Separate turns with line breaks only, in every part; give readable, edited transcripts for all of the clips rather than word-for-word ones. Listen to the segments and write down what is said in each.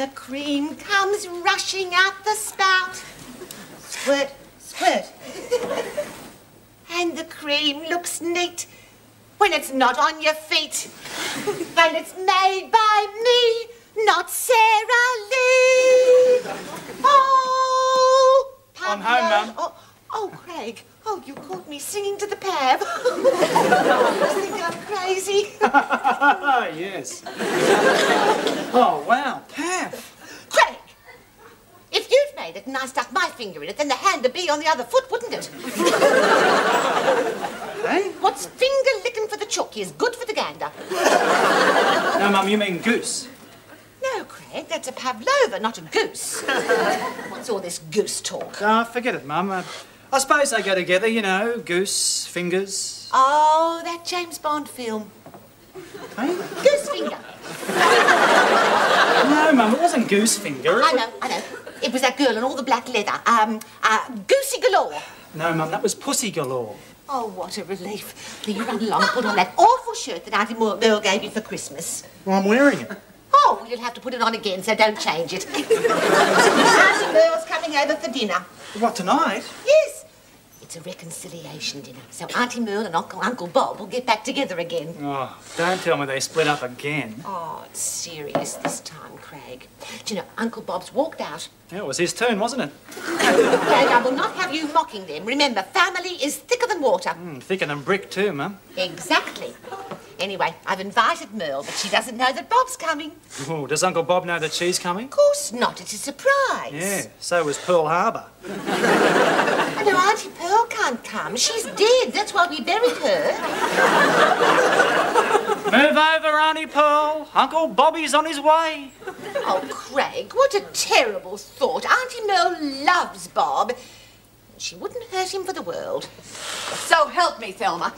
the cream comes rushing out the spout. Squirt, squirt. And the cream looks neat when it's not on your feet. And it's made by me, not Sarah Lee. Oh,
I'm home, Mum.
Oh, Craig. Oh, you caught me singing to the Pav. I think I'm crazy.
Yes. Oh, wow, Pav.
Craig, if you'd made it and I stuck my finger in it, then the hand would be on the other foot, wouldn't it?
Hey?
What's finger licking for the chook is good for the gander.
No, Mum, you mean goose.
No, Craig, that's a pavlova, not a goose. What's all this goose talk?
Forget it, Mum. I suppose they go together, you know, goose, fingers.
Oh, that James Bond film.
Hey?
Goose finger.
No, Mum, it wasn't goose finger.
I know. It was that girl in all the black leather. Goosey galore.
No, Mum, that was pussy galore.
Oh, what a relief. Now you run along and put on that awful shirt that Auntie Merle gave you for Christmas.
Well, I'm wearing it.
Oh, well, you'll have to put it on again, so don't change it. Auntie Merle's coming over for dinner.
What, tonight?
Yes. It's a reconciliation dinner, so Auntie Merle and Uncle Bob will get back together again.
Oh, don't tell me they split up again.
Oh, it's serious this time, Craig. Do you know, Uncle Bob's walked out.
Yeah, it was his turn, wasn't it?
Craig, I will not have you mocking them. Remember, family is thicker than water.
Thicker than brick too, Mum.
Exactly. Anyway, I've invited Merle, but she doesn't know that Bob's coming.
Oh, does Uncle Bob know that she's coming?
Of course not. It's a surprise.
Yeah, so was Pearl Harbor.
I know Auntie Pearl can't come. She's dead. That's why we buried her.
Move over, Auntie Pearl. Uncle Bobby's on his way.
Oh, Craig, what a terrible thought. Auntie Merle loves Bob. She wouldn't hurt him for the world.
So help me, Thelma.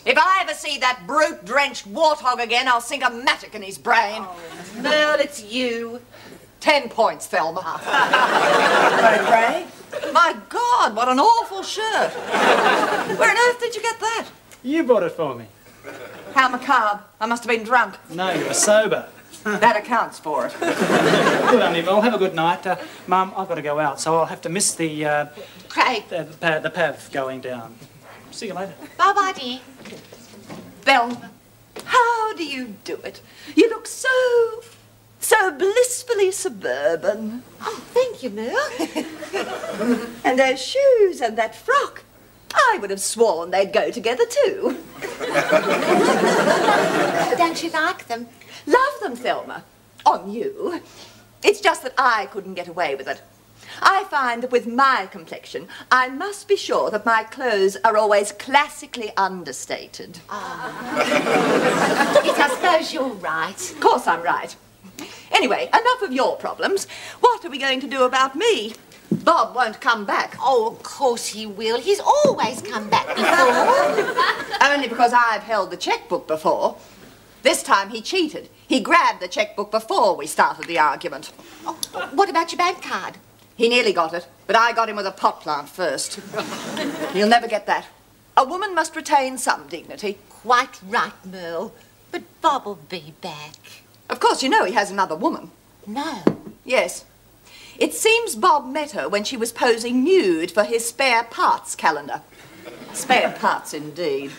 If I ever see that brute-drenched warthog again, I'll sink a mattock in his brain.
Oh, Merle, it's you.
10 points, Thelma. Craig? My God, what an awful shirt. Where on earth did you get that?
You bought it for me.
How macabre. I must have been drunk.
No, you were sober.
That accounts for it.
Good, Auntie Merle. Have a good night. Mum, I've got to go out, so I'll have to miss the
Craig.
the pav going down. See you later.
Bye-bye, dear.
Thelma, how do you do it? You look so blissfully suburban.
Oh, thank you, Merle.
And those shoes and that frock. I would have sworn they'd go together too.
Don't you like them?
Love them, Thelma. On you. It's just that I couldn't get away with it. I find that with my complexion, I must be sure that my clothes are always classically understated.
Yes, I suppose you're right.
Of course I'm right. Anyway, enough of your problems. What are we going to do about me? Bob won't come back.
Oh, of course he will. He's always come back before.
Only because I've held the checkbook before. This time he cheated. He grabbed the checkbook before we started the argument.
Oh, what about your bank card?
He nearly got it, but I got him with a pot plant first. He'll never get that. A woman must retain some dignity.
Quite right, Merle. But Bob will be back.
Of course, you know he has another woman.
No.
Yes. It seems Bob met her when she was posing nude for his spare parts calendar. Spare parts, indeed.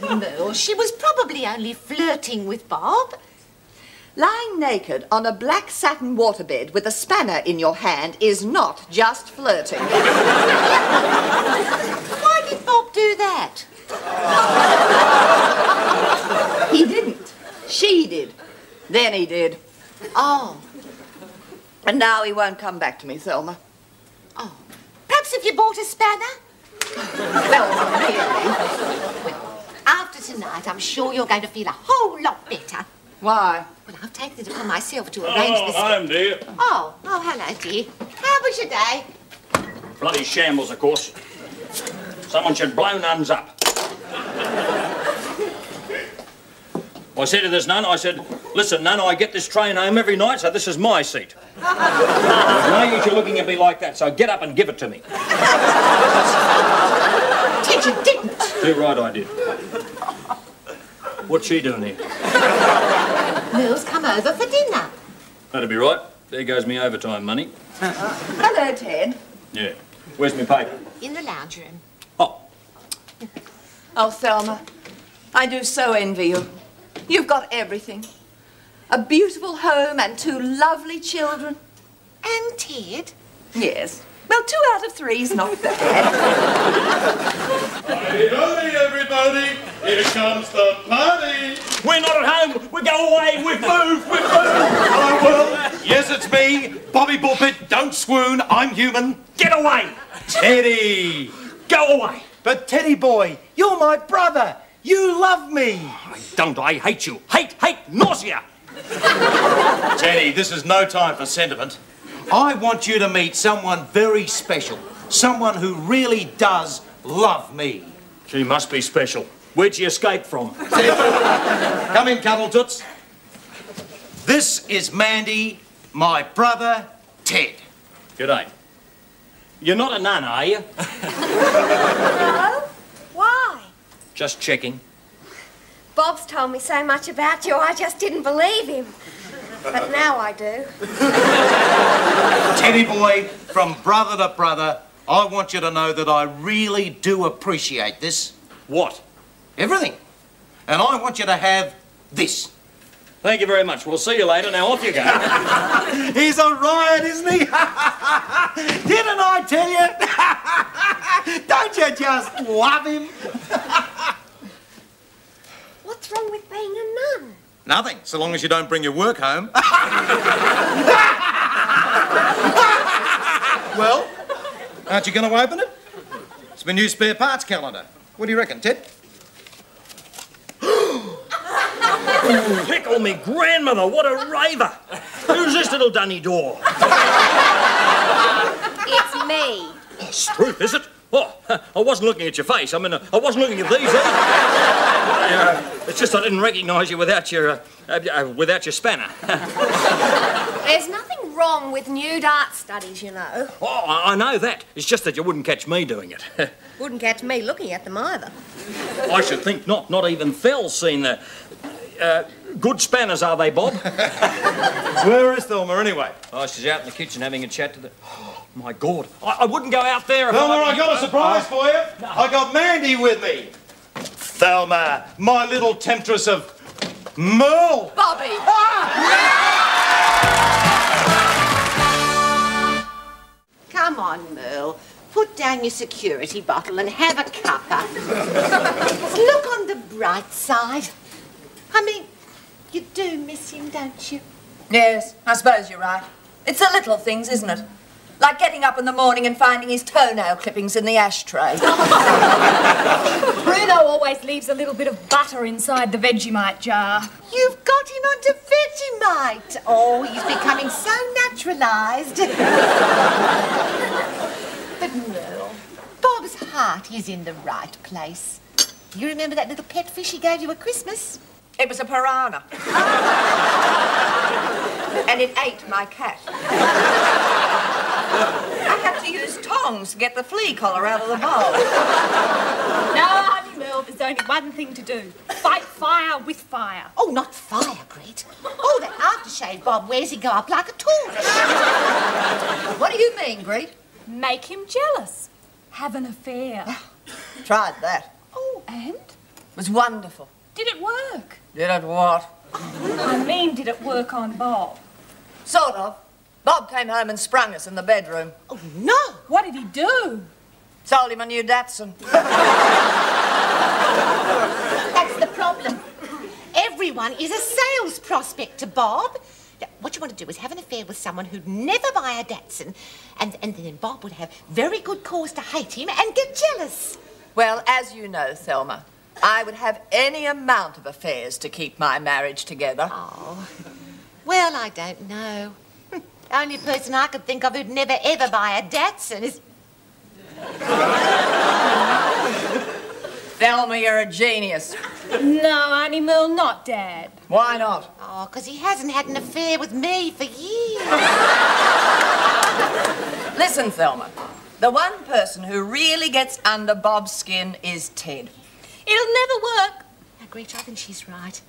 Merle, she was probably only flirting with Bob.
Lying naked on a black satin waterbed with a spanner in your hand is not just flirting.
Why did Bob do that?
He didn't. She did. Then he did.
Oh.
And now he won't come back to me, Thelma.
Oh. Perhaps if you bought a spanner?
Thelma, really?
Well, after tonight, I'm sure you're going to feel a whole lot better.
Why?
Well, I've taken it upon myself to arrange this.
Home, dear.
Oh, hello, dear. How was your day?
Bloody shambles, of course. Someone should blow nuns up. I said to this nun, I said, listen, nun, I get this train home every night, so this is my seat. No use you looking at me like that, so get up and give it to me.
Ted, you didn't.
Too right I did. What's she doing here?
Merle's come over for dinner.
That'd be right. There goes me overtime money.
Hello, Ted.
Yeah. Where's my paper?
In the lounge room.
Oh,
Oh, Thelma, I do so envy you. You've got everything. A beautiful home and 2 lovely children.
And Ted.
Yes. Well, 2 out of 3 is not bad.
Howdy, everybody! Here comes the party!
we're not at home. We go away. We've moved. We've moved.
Oh, well, yes, it's me, Bobby Bullpit. Don't swoon, I'm human.
Get away.
Teddy!
Go away.
But Teddy boy, you're my brother. You love me.
I don't. I hate you. Hate. Nausea.
Teddy, this is no time for sentiment. I want you to meet someone very special. Someone who really does love me.
She must be special. Where'd she escape from?
Come in, Cuddle Toots. This is Mandy, my brother, Ted.
G'day. You're not a nun, are you?
No? Why?
Just checking.
Bob's told me so much about you, I just didn't believe him. But now I do.
Teddy boy, from brother to brother, I want you to know that I really do appreciate this.
What?
Everything. And I want you to have this.
Thank you very much. We'll see you later. Now off you go.
He's a riot, isn't he? Didn't I tell you? Don't you just love him?
What's wrong with being a nun?
Nothing, so long as you don't bring your work home. Well, aren't you going to open it? It's my new spare parts calendar. What do you reckon, Ted?
Tickle me grandmother. What a raver. Who's this little dunny door?
It's me.
Oh, Struth, is it? Oh, I wasn't looking at your face. I mean, I wasn't looking at these either. It's just I didn't recognise you without your spanner.
There's nothing wrong with nude art studies, you know.
Oh, I know that. It's just that you wouldn't catch me doing it.
Wouldn't catch me looking at them either.
I should think not. Not even Fell's seen the... good spanners, are they, Bob?
Where is Thelma, anyway?
Oh, she's out in the kitchen having a chat to the... Oh, my God. I wouldn't go out there if
Thelma, I got a surprise for you. I got Mandy with me. Thelma, my little temptress of Merle.
Bobby!
Come on, Merle. Put down your security bottle and have a cuppa. Look on the bright side. I mean, you do miss him, don't you?
Yes, I suppose you're right. It's the little things, isn't it? Like getting up in the morning and finding his toenail clippings in the ashtray.
Bruno always leaves a little bit of butter inside the Vegemite jar.
You've got him onto Vegemite. Oh, he's becoming so naturalised. But Merle, Bob's heart is in the right place. You remember that little pet fish he gave you at Christmas?
It was a piranha. And it ate my cat. I had to use tongs to get the flea collar out of the bowl.
No, honey Merle, there's only one thing to do. Fight fire with fire.
Oh, not fire, Grit. Oh, that aftershave Bob wears, he go up like a torch.
What do you mean, Greet?
Make him jealous. Have an affair.
Tried that.
Oh, and?
It was wonderful.
Did it work?
Did it what?
I mean, did it work on Bob?
Sort of. Bob came home and sprung us in the bedroom.
Oh, no.
What did he do?
Sold him a new Datsun.
That's the problem. Everyone is a sales prospect to Bob. Now, what you want to do is have an affair with someone who'd never buy a Datsun, and then Bob would have very good cause to hate him and get jealous.
Well, as you know, Thelma, I would have any amount of affairs to keep my marriage together.
Oh, well, I don't know. The only person I could think of who'd never ever buy a Datsun is...
Thelma, you're a genius.
No, honey Merle, not Dad.
Why not?
Oh, because he hasn't had an affair with me for years.
Listen, Thelma. The one person who really gets under Bob's skin is Ted.
It'll never work.
Now, Gretchen, I think she's right.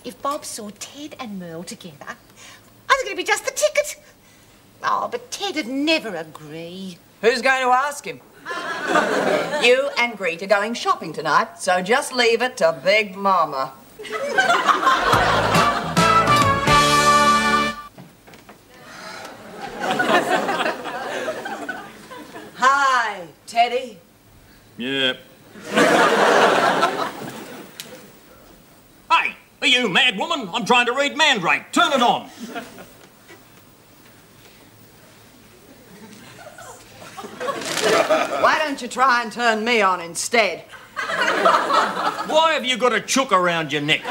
If Bob saw Ted and Merle together, was going to be just the ticket. Oh, but Ted'd never agree.
Who's going to ask him? You and Greet are going shopping tonight, so just leave it to Big Mama. Hi, Teddy.
Yeah. Hey, are you mad, woman? I'm trying to read Mandrake. Turn it on.
Why don't you try and turn me on instead?
Why have you got a chook around your neck?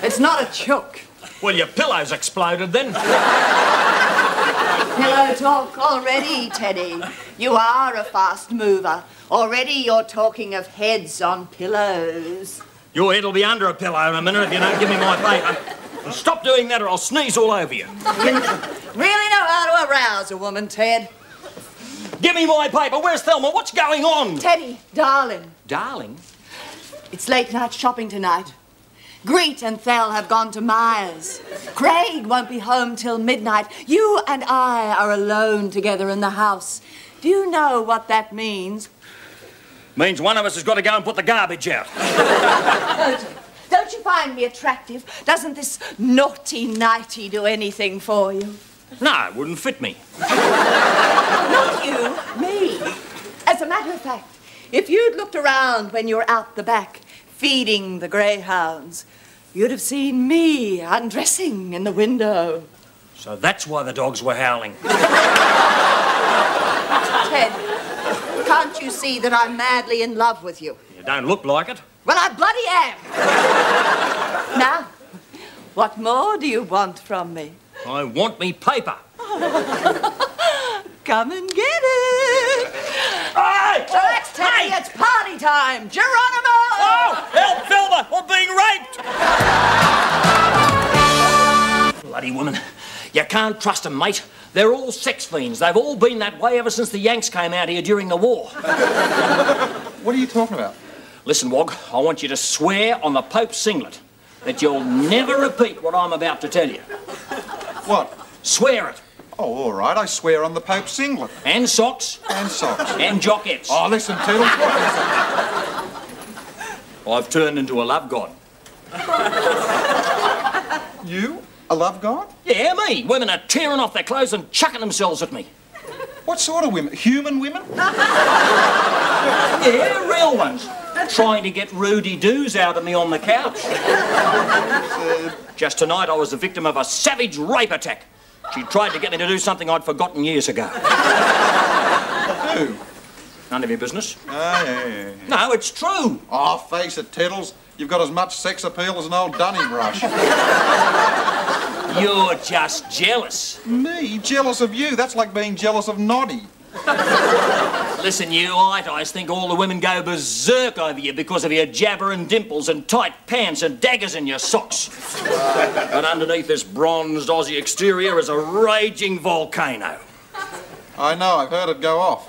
It's not a chook.
Well, your pillow's exploded then.
Pillow talk already, Teddy. You are a fast mover. Already you're talking of heads on pillows.
Your head'll be under a pillow in a minute if you don't give me my paper. And stop doing that or I'll sneeze all over you.
You really know how to arouse a woman, Ted.
Give me my paper. Where's Thelma? What's going on?
Teddy, darling.
Darling?
It's late night shopping tonight. Greet and Thel have gone to Myers. Craig won't be home till midnight. You and I are alone together in the house. Do you know what that means?
Means one of us has got to go and put the garbage out.
Don't you find me attractive? Doesn't this naughty nightie do anything for you?
No, it wouldn't fit me.
Not you, me. As a matter of fact, if you'd looked around when you were out the back feeding the greyhounds, you'd have seen me undressing in the window.
So that's why the dogs were howling.
Ted, can't you see that I'm madly in love with you?
You don't look like it.
Well, I bloody am. Now, what more do you want from me?
I want me paper.
Come and get it.
Hey!
Relax, Teddy,
Hey!
it's party time. Geronimo!
Oh! Help, Thelma! I'm being raped! Bloody woman. You can't trust them, mate. They're all sex fiends. They've all been that way ever since the Yanks came out here during the war.
What are you talking about?
Listen, Wog, I want you to swear on the Pope's singlet that you'll never repeat what I'm about to tell you.
What?
Swear it.
Oh, all right, I swear on the Pope's singlet.
And socks.
And socks.
And jockettes.
Oh, listen, Toodles, what is it?
I've turned into a love god.
You? A love god?
Yeah, me. Women are tearing off their clothes and chucking themselves at me.
What sort of women? Human women?
Yeah, real ones. Trying to get Rudy-doos out of me on the couch. Just tonight I was the victim of a savage rape attack. She tried to get me to do something I'd forgotten years ago.
Who?
None of your business.
Yeah.
No, it's true.
Oh, face it, Tiddles. You've got as much sex appeal as an old dunny brush.
You're just jealous.
Me? Jealous of you? That's like being jealous of Noddy.
Listen, you eyes think all the women go berserk over you because of your jabber and dimples and tight pants and daggers in your socks. But underneath this bronzed Aussie exterior is a raging volcano.
I know, I've heard it go off.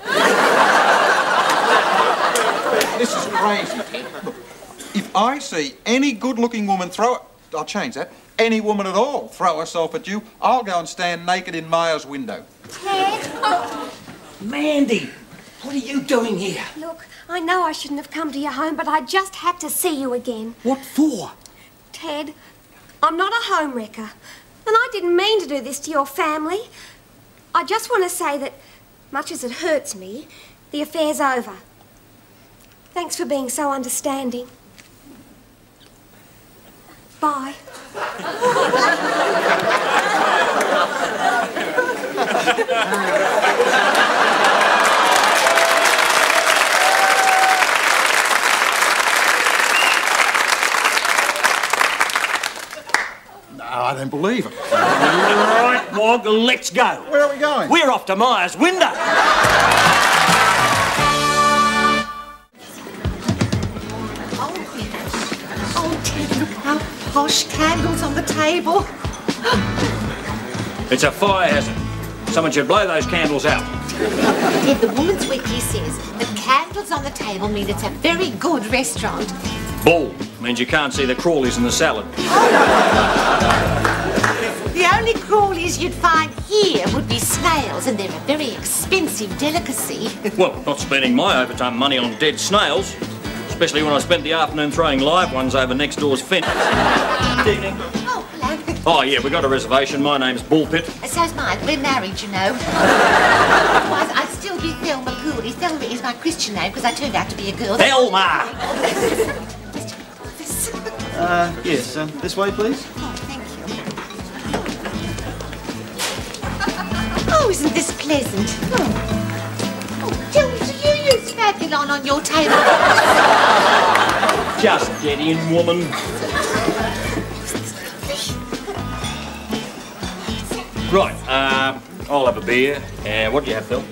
This is crazy. Look, if I see any good-looking woman I'll change that. Any woman at all throw herself at you, I'll go and stand naked in Maya's window.
Ted,
Mandy, what are you doing here?
look, I know I shouldn't have come to your home, but I just had to see you again.
What for?
Ted, I'm not a homewrecker, and I didn't mean to do this to your family. I just want to say that, much as it hurts me, the affair's over. Thanks for being so understanding. Bye.
No, I don't believe it.
All right, Wog, let's go.
Where are we going?
We're off to Maya's window.
Oh, Ted, look how posh candles on the table.
It's a fire hazard. Someone should blow those candles out.
Ted, the woman's wiki says that candles candles on the table mean it's a very good restaurant.
Bull means you can't see the crawlies in the salad.
The only crawlies you'd find here would be snails, and they're a very expensive delicacy.
Well, not spending my overtime money on dead snails, especially when I spent the afternoon throwing live ones over next door's fence. Good evening.
Oh, hello.
Oh, yeah, we got a reservation. My name's Bullpit.
So's mine. We're married, you know. Otherwise, I'd still be Thelma Cooley. Thelma is my Christian name because I turned out to be a girl.
Thelma!
Yes, this way, please.
Oh, thank you. Oh, isn't this pleasant? Oh, tell me, do you use Fabulon on your table?
Just get in, woman. Right, I'll have a beer. What do you have, Phil?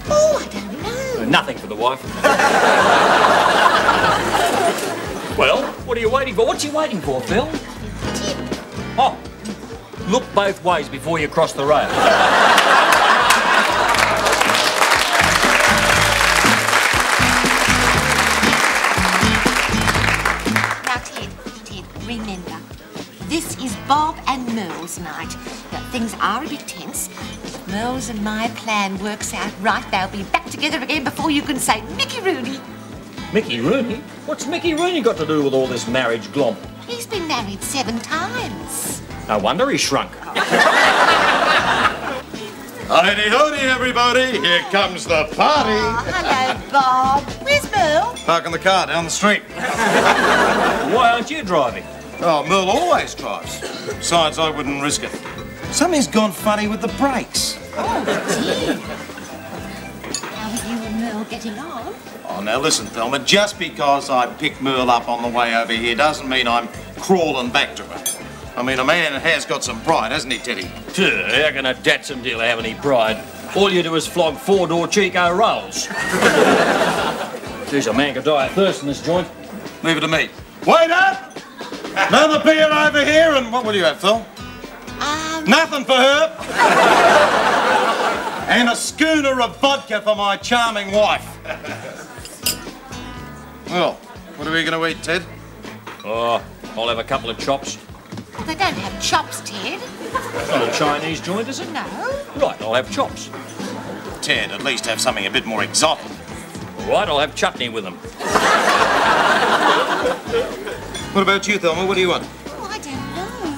Oh, I don't know.
Nothing for the wife. Well, what are you waiting for? What's you waiting for, Phil? Oh, look both ways before you cross the road.
Now, Ted, remember, this is Bob and Merle's night. Now, things are a bit tense. If Merle's and my plan works out right, they'll be back together again before you can say Mickey Rooney.
Mickey Rooney? What's Mickey Rooney got to do with all this marriage glomp?
He's been married 7 times.
No wonder he shrunk.
Howdy-howdy, everybody. Here comes the party.
Oh, hello, Bob. Where's Merle?
Parking the car down the street.
Why aren't you driving?
Oh, Merle always drives. Besides, I wouldn't risk it. Something's gone funny with the brakes.
Oh, dear. How are you and Merle getting on?
Oh, now listen, Thelma, just because I picked Merle up on the way over here doesn't mean I'm crawling back to her. I mean, a man has got some pride, hasn't he, Teddy?
How can a Datsun dealer have any pride? All you do is flog 4-door Chico rolls. Geez, a man could die of thirst in this joint.
Leave it to me. Wait up! Another beer over here, and what will you have, Phil? Nothing for her. And a schooner of vodka for my charming wife. Well, what are we going to eat, Ted?
Oh, I'll have a couple of chops.
They don't have chops, Ted.
Not a Chinese joint, is it?
No.
Right, I'll have chops.
Ted, at least have something a bit more exotic.
All right, I'll have chutney with them.
What about you, Thelma? What do you want?
Oh, I don't know.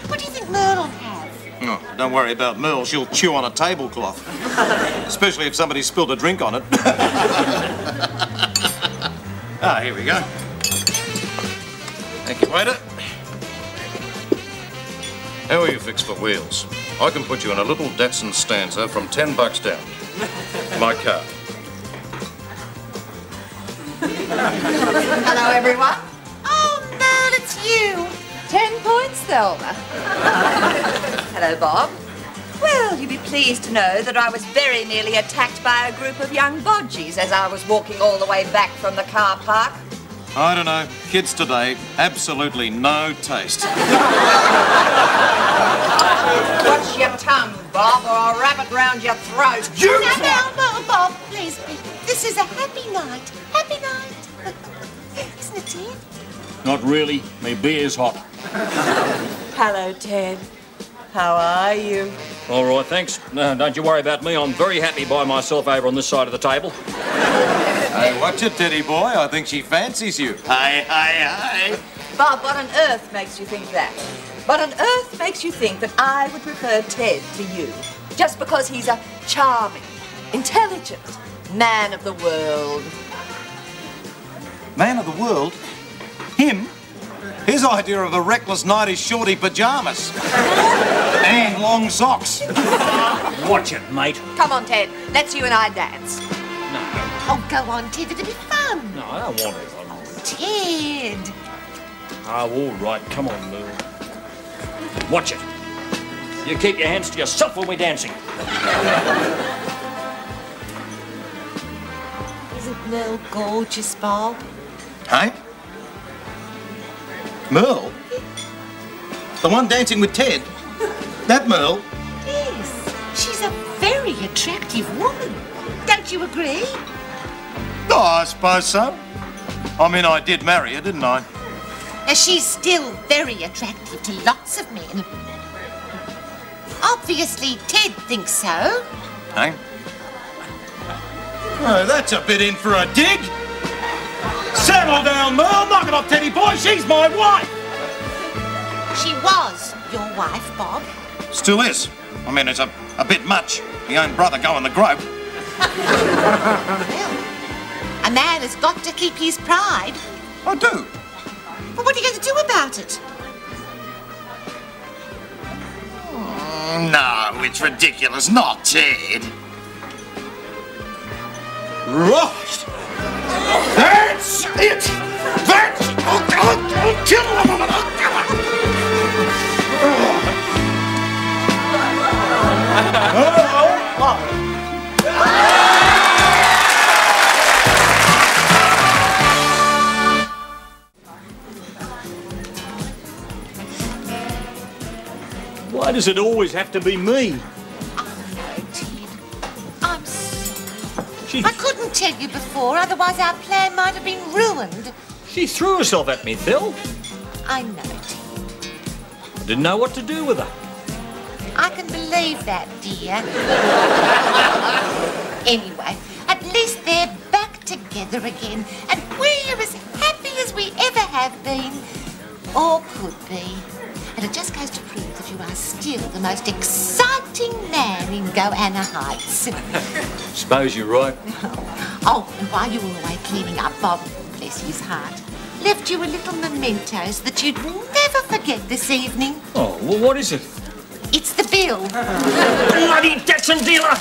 What do you think Merle will have?
Oh, don't worry about Merle. She'll chew on a tablecloth. Especially if somebody spilled a drink on it. Ah, here we go. Thank you, waiter. How are you fixed for wheels? I can put you in a little Datsun Stanza from $10 down. My car.
Hello, everyone.
Oh, Merle, it's you.
10 points, Thelma. Hello, Bob. Well, you'll be pleased to know that I was very nearly attacked by a group of young bodgies as I was walking all the way back from the car park.
I don't know. Kids today, absolutely no taste.
Watch your tongue, Bob, or I'll wrap it round your throat.
No, Bob, please. This is a happy night. Happy night. Isn't it, Ted?
Not really. My beer's hot.
Hello, Ted. How are you?
All right, thanks. No, don't you worry about me. I'm very happy by myself over on this side of the table.
Hey, watch it, Teddy boy. I think she fancies you. Hey, hey, hey.
Bob, what on earth makes you think that? What on earth makes you think that I would prefer Ted to you? Just because he's a charming, intelligent man of the world.
Man of the world? Him? His idea of a reckless night is shorty pyjamas. And long socks.
Watch it, mate.
Come on, Ted. Let's you and I dance.
Oh, go on, Ted. It'll be fun.
No, I don't want it.
Ted.
Oh, all right. Come on, Merle. Watch it. You keep your hands to yourself when we're dancing.
Isn't Merle gorgeous, Bob?
Hey? Merle? The one dancing with Ted? That Merle?
Yes. She's a very attractive woman. Don't you agree?
Oh, I suppose so. I mean, I did marry her, didn't I?
Now, she's still very attractive to lots of men. Obviously, Ted thinks so.
Hey? Oh, that's a bit in for a dig. Settle down, Merle. Knock it off, Teddy boy. She's my wife.
She was your wife, Bob.
Still is. I mean, it's a bit much. My own brother going the grope.
Well, a man has got to keep his pride.
I do.
Well, what are you going to do about it?
No, it's ridiculous. Not Ted. Right. That's it. That's... I'll kill
Why does it always have to be me?
I'm sorry. I couldn't tell you before, otherwise our plan might have been ruined.
She threw herself at me, Phil.
I know, Ted.
I didn't know what to do with her.
I can believe that, dear. Anyway, at least they're back together again, and we're as happy as we ever have been, or could be. And it just goes to prove that you are still the most exciting man in Goanna Heights.
Suppose you're right.
Oh, and while you were away cleaning up, Bob, bless his heart, left you a little mementos that you'd never forget this evening.
Oh, well, what is it?
It's the bill.
Bloody Datsun dealer!